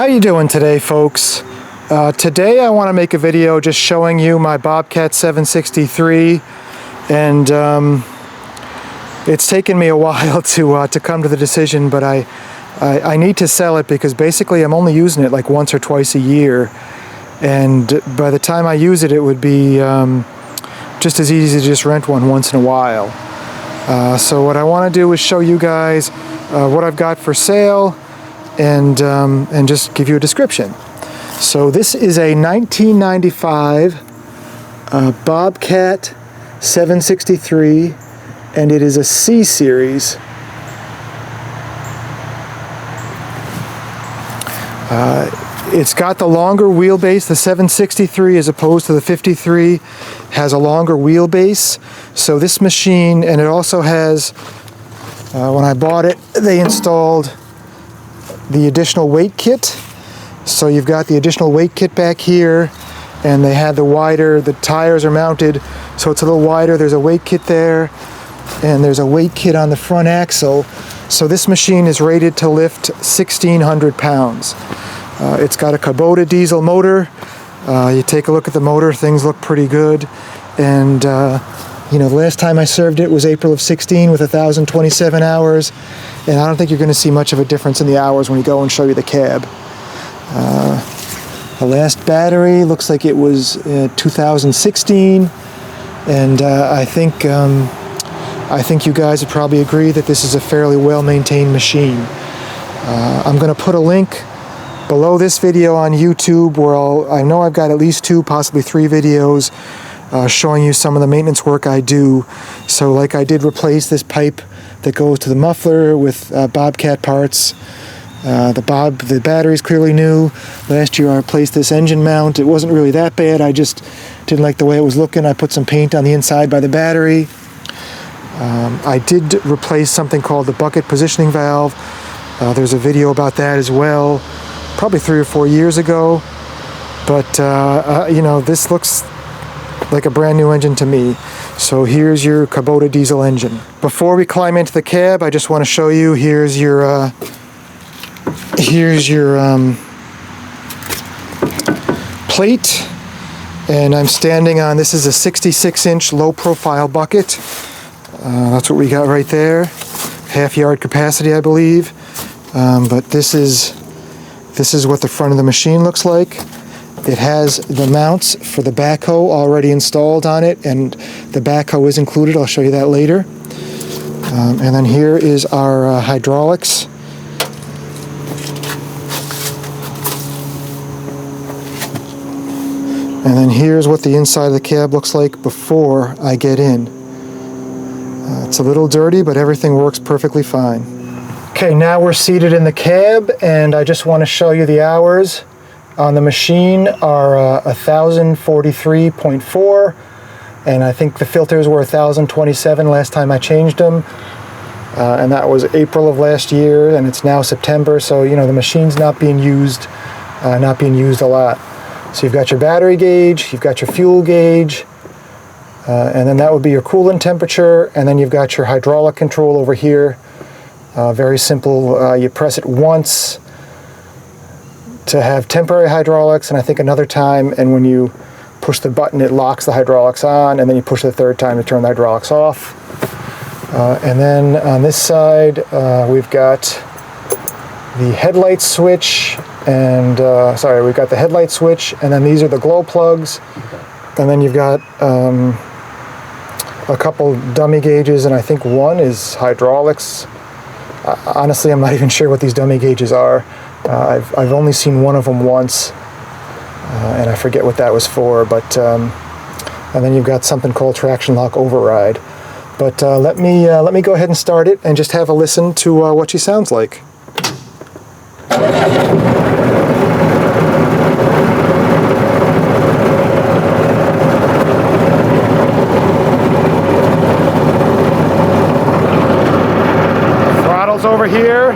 How you doing today, folks? Today I want to make a video just showing you my Bobcat 763, and it's taken me a while to come to the decision, but I need to sell it because basically I'm only using it like once or twice a year, and by the time I use it, it would be just as easy to just rent one once in a while. So what I want to do is show you guys what I've got for sale, and just give you a description. So this is a 1995 Bobcat 763, and it is a C series. It's got the longer wheelbase. The 763 as opposed to the 53 has a longer wheelbase. So this machine, and it also has, when I bought it, they installed the additional weight kit. So you've got the additional weight kit back here, and they had the wider, the tires are mounted so it's a little wider. There's a weight kit there, and there's a weight kit on the front axle. So this machine is rated to lift 1,600 pounds. It's got a Kubota diesel motor. You take a look at the motor, things look pretty good. And you know, the last time I served it was April of 16 with 1,027 hours. And I don't think you're going to see much of a difference in the hours when you go and show you the cab. The last battery looks like it was 2016. And I think you guys would probably agree that this is a fairly well-maintained machine. I'm going to put a link below this video on YouTube where I know I've got at least 2, possibly 3 videos showing you some of the maintenance work I do. So like I did replace this pipe that goes to the muffler with Bobcat parts. The battery's clearly new. Last year I replaced this engine mount. It wasn't really that bad. I just didn't like the way it was looking. I put some paint on the inside by the battery. I did replace something called the bucket positioning valve. There's a video about that as well, probably 3 or 4 years ago. But you know, this looks like a brand new engine to me. So here's your Kubota diesel engine. Before we climb into the cab, I just want to show you, here's your plate, and I'm standing on, this is a 66-inch low-profile bucket. That's what we got right there. Half-yard capacity, I believe. But this is what the front of the machine looks like. It has the mounts for the backhoe already installed on it, and the backhoe is included. I'll show you that later. And then here is our hydraulics. And then here's what the inside of the cab looks like before I get in. It's a little dirty, but everything works perfectly fine. Okay, now we're seated in the cab, and I just want to show you the hours on the machine are 1,043.4, and I think the filters were 1,027 last time I changed them, and that was April of last year, and it's now September, so you know the machine's not being used a lot. So you've got your battery gauge, you've got your fuel gauge, and then that would be your coolant temperature, and then you've got your hydraulic control over here. Very simple. You press it once to have temporary hydraulics, and I think another time, and when you push the button it locks the hydraulics on, and then you push it the third time to turn the hydraulics off. And then on this side we've got the headlight switch, and we've got the headlight switch, and then these are the glow plugs, and then you've got a couple dummy gauges, and I think one is hydraulics. Honestly, I'm not even sure what these dummy gauges are. I've only seen one of them once, and I forget what that was for, but and then you've got something called traction lock override. But let me go ahead and start it and just have a listen to what she sounds like. Throttle's over here.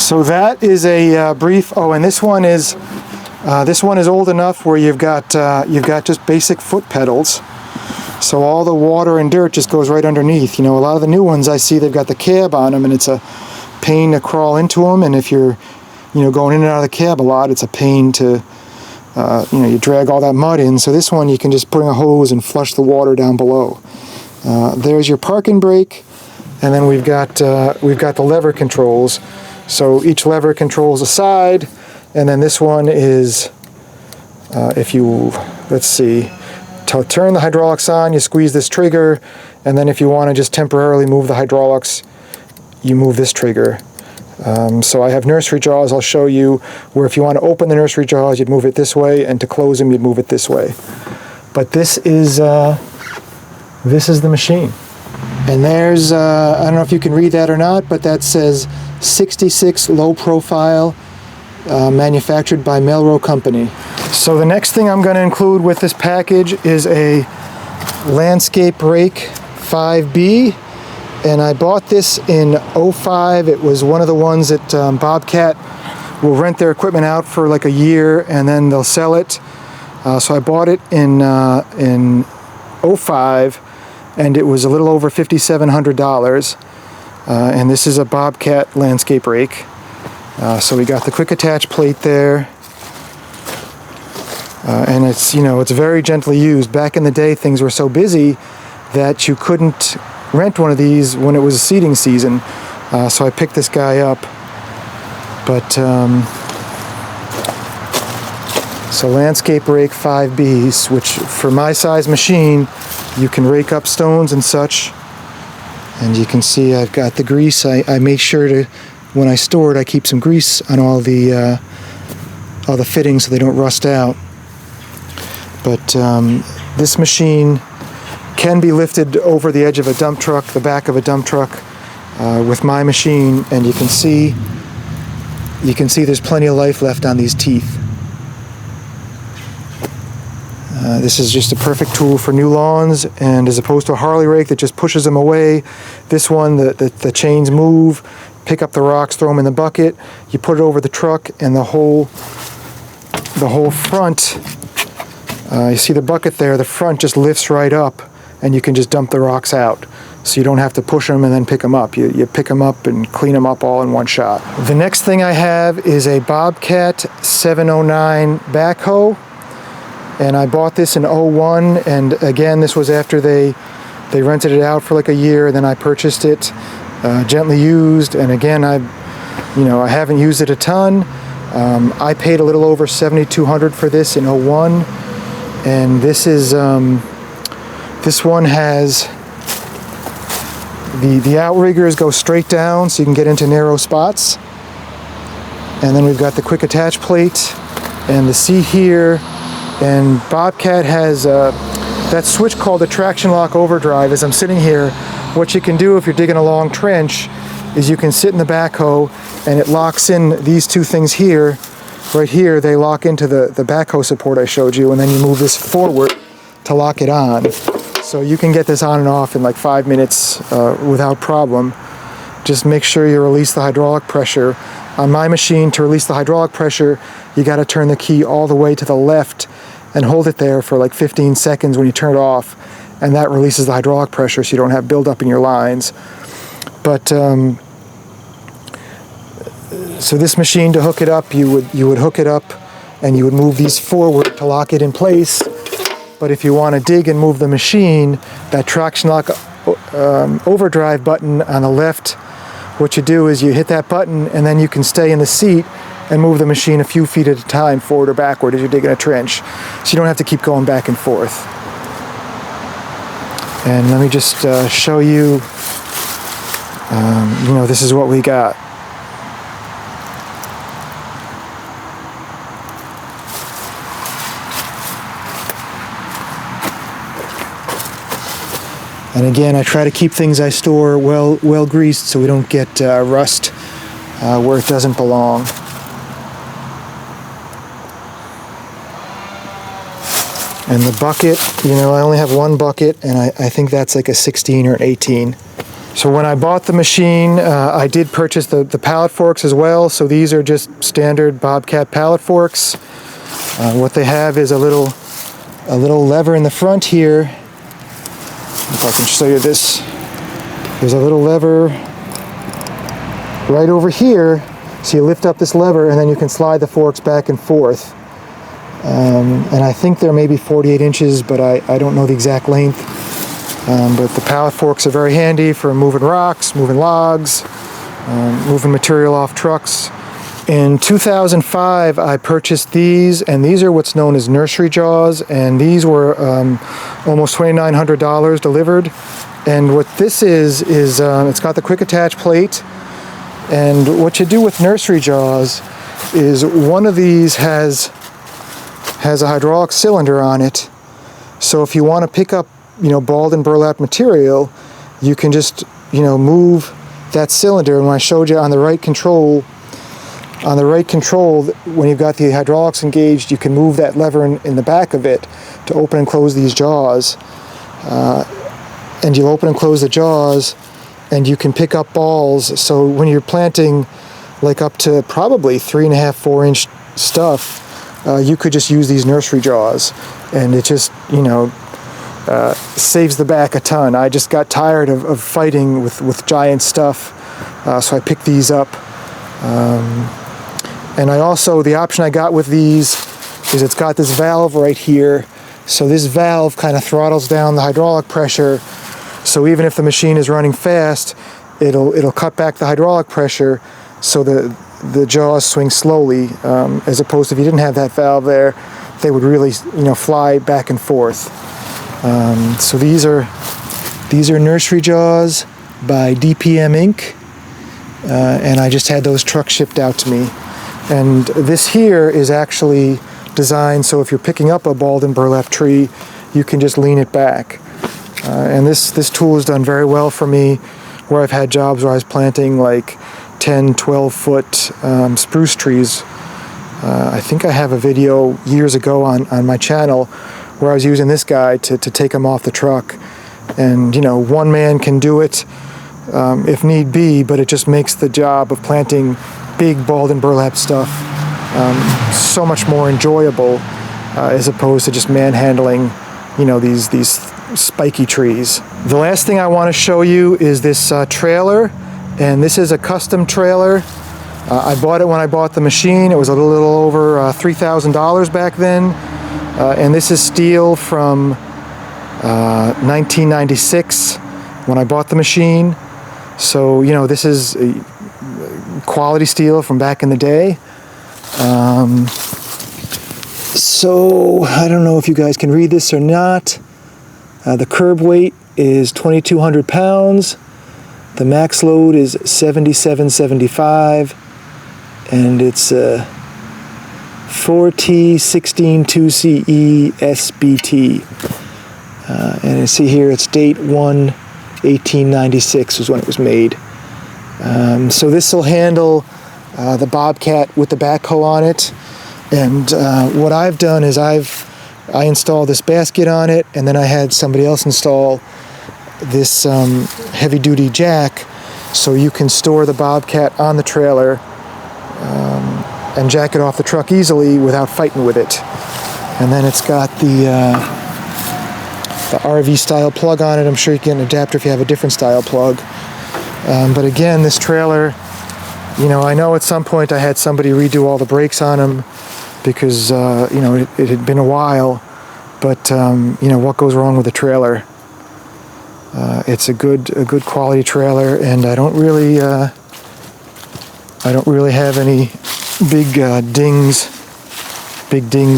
So that is a brief. Oh, and this one is old enough where you've got just basic foot pedals. So all the water and dirt just goes right underneath. You know, a lot of the new ones I see, they've got the cab on them, and it's a pain to crawl into them. And if you're, you know, going in and out of the cab a lot, it's a pain to, you know, you drag all that mud in. So this one, you can just put in a hose and flush the water down below. There's your parking brake, and then we've got the lever controls. So each lever controls a side, and then this one is, if you, let's see, to turn the hydraulics on, you squeeze this trigger, and then if you want to just temporarily move the hydraulics, you move this trigger. So I have nursery jaws. I'll show you where if you want to open the nursery jaws, you'd move it this way, and to close them, you'd move it this way. But this is the machine. And there's, I don't know if you can read that or not, but that says 66 low profile, manufactured by Melro Company. So the next thing I'm going to include with this package is a landscape rake 5B, and I bought this in '05. It was one of the ones that Bobcat will rent their equipment out for like a year and then they'll sell it. So I bought it in '05, and it was a little over $5,700. And this is a Bobcat landscape rake. So we got the quick attach plate there. And it's, you know, it's very gently used. Back in the day, things were so busy that you couldn't rent one of these when it was seeding season. So I picked this guy up. But, so landscape rake 5Bs, which for my size machine, you can rake up stones and such. And you can see I've got the grease. I made sure to, when I store it, I keep some grease on all the fittings so they don't rust out. But this machine can be lifted over the edge of a dump truck, the back of a dump truck, with my machine, and you can see there's plenty of life left on these teeth. This is just a perfect tool for new lawns, and as opposed to a Harley rake that just pushes them away, this one, the chains move, pick up the rocks, throw them in the bucket, you put it over the truck, and the whole front, you see the bucket there, the front just lifts right up, and you can just dump the rocks out. So you don't have to push them and then pick them up. You pick them up and clean them up all in one shot. The next thing I have is a Bobcat 709 backhoe. And I bought this in '01, and again, this was after they rented it out for like a year, and then I purchased it, gently used, and again, I haven't used it a ton. I paid a little over $7,200 for this in '01, and this one has the outriggers go straight down so you can get into narrow spots, and then we've got the quick attach plate and the seat here. And Bobcat has that switch called the traction lock overdrive. As I'm sitting here, what you can do if you're digging a long trench is you can sit in the backhoe and it locks in these two things here. Right here, they lock into the backhoe support I showed you, and then you move this forward to lock it on. So you can get this on and off in like 5 minutes without problem. Just make sure you release the hydraulic pressure. On my machine, to release the hydraulic pressure, you got to turn the key all the way to the left and hold it there for like 15 seconds when you turn it off, and that releases the hydraulic pressure so you don't have buildup in your lines. But so this machine, to hook it up, you would hook it up and you would move these forward to lock it in place. But if you want to dig and move the machine, that traction lock overdrive button on the left, what you do is you hit that button and then you can stay in the seat and move the machine a few feet at a time, forward or backward, as you're digging a trench. So you don't have to keep going back and forth. And let me just show you, this is what we got. And again, I try to keep things I store well greased so we don't get rust where it doesn't belong. And the bucket, I only have one bucket, and I think that's like a 16 or an 18. So when I bought the machine, I did purchase the pallet forks as well. So these are just standard Bobcat pallet forks. What they have is a little lever in the front here. If I can show you this, there's a little lever right over here. So you lift up this lever and then you can slide the forks back and forth. And I think they're maybe 48 inches, but I don't know the exact length. But the pallet forks are very handy for moving rocks, moving logs, moving material off trucks. In 2005, I purchased these, and these are what's known as Nursery jaws, and these were almost $2,900 delivered. And what this is it's got the quick attach plate, and what you do with Nursery jaws is one of these has a hydraulic cylinder on it. So if you want to pick up, balled and burlap material, you can just, move that cylinder. And when I showed you on the right control, when you've got the hydraulics engaged, you can move that lever in the back of it to open and close these jaws. And you'll open and close the jaws, and you can pick up balls. So when you're planting like up to probably 3.5, 4-inch stuff, you could just use these Nursery jaws, and it just, saves the back a ton. I just got tired of fighting with giant stuff, so I picked these up. And the option I got with these is it's got this valve right here. So this valve kind of throttles down the hydraulic pressure. So even if the machine is running fast, it'll cut back the hydraulic pressure so the jaws swing slowly, as opposed to if you didn't have that valve there, they would really fly back and forth. So these are Nursery jaws by DPM Inc. And I just had those trucks shipped out to me. And this here is actually designed so if you're picking up a balled and burlap tree, you can just lean it back. And this tool has done very well for me, where I've had jobs where I was planting like 10, 12-foot spruce trees. I think I have a video years ago on my channel where I was using this guy to take them off the truck. And, one man can do it if need be, but it just makes the job of planting big balled and burlap stuff so much more enjoyable as opposed to just manhandling, these spiky trees. The last thing I want to show you is this trailer, and this is a custom trailer. I bought it when I bought the machine. It was a little over $3,000 back then, and this is steel from 1996 when I bought the machine. So, this is quality steel from back in the day. So, I don't know if you guys can read this or not. The curb weight is 2,200 pounds. The max load is 7775. And it's 4T162CE SBT. And you see here, it's date 1/1896 was when it was made. So this will handle the Bobcat with the backhoe on it. And what I've done is I installed this basket on it, and then I had somebody else install this heavy-duty jack, so you can store the Bobcat on the trailer and jack it off the truck easily without fighting with it. And then it's got the RV style plug on it. I'm sure you can get an adapter if you have a different style plug. But again, this trailer, I know at some point I had somebody redo all the brakes on them because, it had been a while. But, what goes wrong with a trailer? It's a good quality trailer, and I don't really have any big dings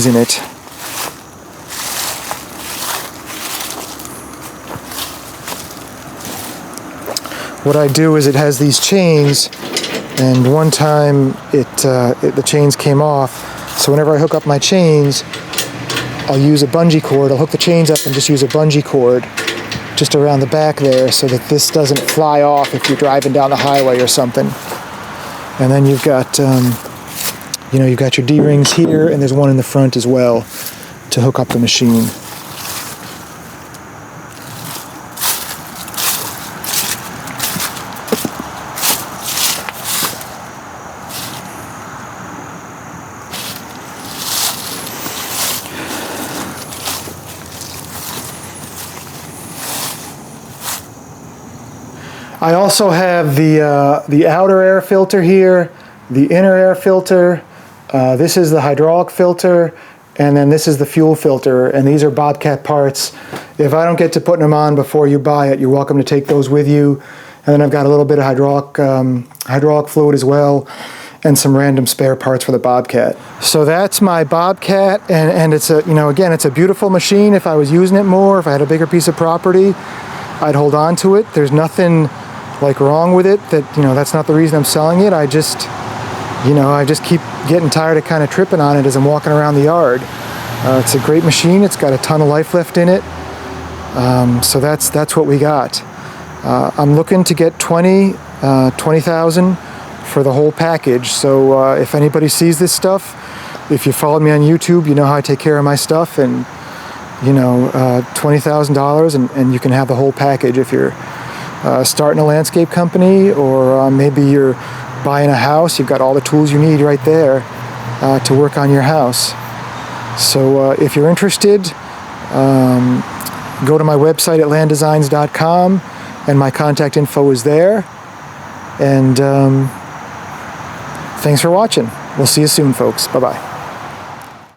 in it. What I do is it has these chains, and one time the chains came off. So whenever I hook up my chains, I'll use a bungee cord. I'll hook the chains up and just use a bungee cord just around the back there so that this doesn't fly off if you're driving down the highway or something. And then you've got, you've got your D-rings here, and there's one in the front as well to hook up the machine. I also have the outer air filter here, the inner air filter. This is the hydraulic filter, and then this is the fuel filter, and these are Bobcat parts. If I don't get to putting them on before you buy it, you're welcome to take those with you. And then I've got a little bit of hydraulic fluid as well, and some random spare parts for the Bobcat. So that's my Bobcat, and it's a, you know, again, it's a beautiful machine. If I was using it more, if I had a bigger piece of property, I'd hold on to it. There's nothing like wrong with it. That, you know, that's not the reason I'm selling it. I just keep getting tired of kind of tripping on it as I'm walking around the yard. It's a great machine. It's got a ton of life left in it. So that's what we got. I'm looking to get 20,000 for the whole package. So if anybody sees this stuff, if you followed me on YouTube, you know how I take care of my stuff, and you know, $20,000 and you can have the whole package if you're starting a landscape company, or maybe you're buying a house. You've got all the tools you need right there to work on your house. So if you're interested, go to my website at landdesigns.com, and my contact info is there. And thanks for watching. We'll see you soon, folks. Bye-bye.